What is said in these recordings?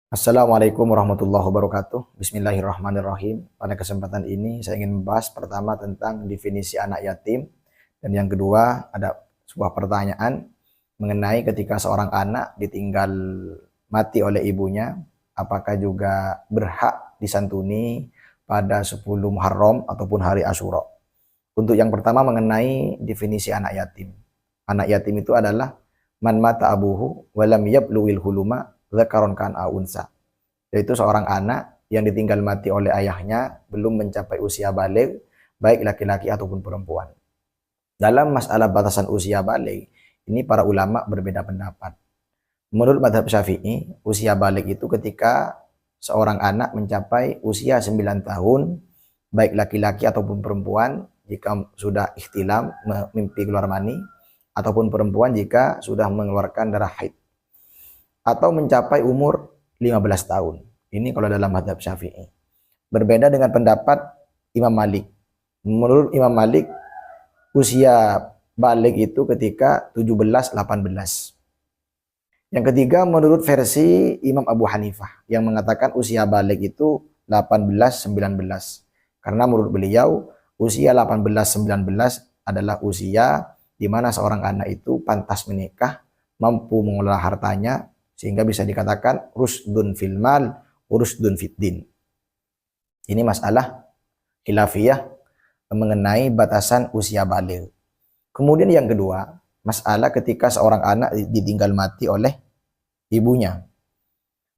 Assalamualaikum warahmatullahi wabarakatuh. Bismillahirrahmanirrahim. Pada kesempatan ini saya ingin membahas pertama tentang definisi anak yatim, dan yang kedua ada sebuah pertanyaan mengenai ketika seorang anak ditinggal mati oleh ibunya, apakah juga berhak disantuni pada 10 Muharram ataupun hari Asyura. Untuk yang pertama mengenai definisi anak yatim. Anak yatim itu adalah man mata abuhu walam yabluwil huluma dzakaron kan unsa, yaitu seorang anak yang ditinggal mati oleh ayahnya belum mencapai usia baligh, baik laki-laki ataupun perempuan. Dalam masalah batasan usia baligh ini para ulama berbeda pendapat. Menurut mazhab Syafi'i, usia baligh itu ketika seorang anak mencapai usia 9 tahun, baik laki-laki ataupun perempuan jika sudah ihtilam, mimpi keluar mani, ataupun perempuan jika sudah mengeluarkan darah haid, atau mencapai umur 15 tahun. Ini kalau dalam mazhab Syafi'i. Berbeda dengan pendapat Imam Malik. Menurut Imam Malik, usia balik itu ketika 17-18. Yang ketiga menurut versi Imam Abu Hanifah yang mengatakan usia balik itu 18-19. Karena menurut beliau usia 18-19 adalah usia di mana seorang anak itu pantas menikah, mampu mengelola hartanya, sehingga bisa dikatakan rusdun fil mal, urusdun fid din. Ini masalah khilafiyah mengenai batasan usia baligh. Kemudian yang kedua, masalah ketika seorang anak ditinggal mati oleh ibunya.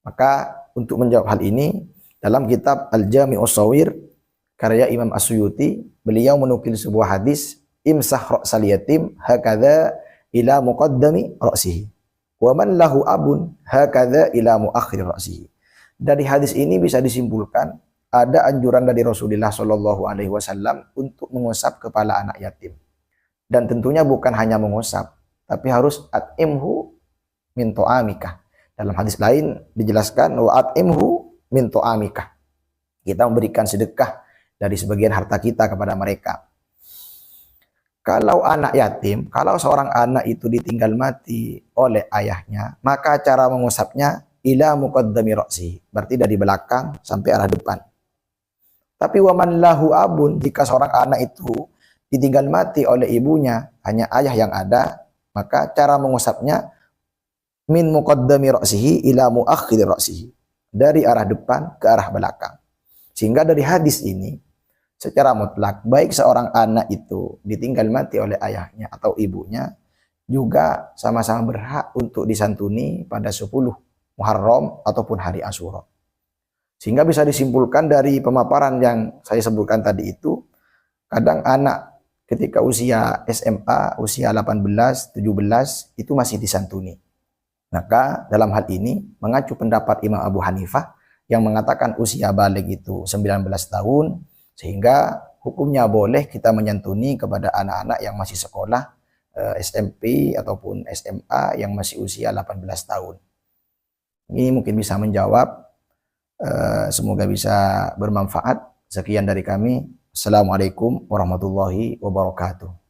Maka untuk menjawab hal ini, dalam kitab Al-Jami'us Shawir karya Imam As-Suyuti, beliau menukil sebuah hadis, imsah ra'sal yatim hakadha ila muqaddami ra'sihi wa man lahu abun hakadha ila muakhir ra'sihi. Dari hadis ini bisa disimpulkan ada anjuran dari Rasulullah Shallallahu Alaihi Wasallam untuk mengusap kepala anak yatim, dan tentunya bukan hanya mengusap, tapi harus at'imhu min to'amikah. Dalam hadis lain dijelaskan wa at'imhu min to'amikah, kita memberikan sedekah dari sebagian harta kita kepada mereka. Kalau anak yatim, kalau seorang anak itu ditinggal mati oleh ayahnya, maka cara mengusapnya ila muqaddami ra'si, berarti dari belakang sampai arah depan. Tapi waman lahu abun, jika seorang anak itu ditinggal mati oleh ibunya, hanya ayah yang ada, maka cara mengusapnya min muqaddami ra'sihi ila muakhir ra'sihi, dari arah depan ke arah belakang. Sehingga dari hadis ini secara mutlak, baik seorang anak itu ditinggal mati oleh ayahnya atau ibunya, juga sama-sama berhak untuk disantuni pada 10 Muharram ataupun hari Asyura. Sehingga bisa disimpulkan dari pemaparan yang saya sebutkan tadi itu, kadang anak ketika usia SMA, usia 18, 17, itu masih disantuni. Maka dalam hal ini mengacu pendapat Imam Abu Hanifah yang mengatakan usia baligh itu 19 tahun, sehingga hukumnya boleh kita menyantuni kepada anak-anak yang masih sekolah SMP ataupun SMA yang masih usia 18 tahun. Ini mungkin bisa menjawab, semoga bisa bermanfaat. Sekian dari kami. Assalamualaikum warahmatullahi wabarakatuh.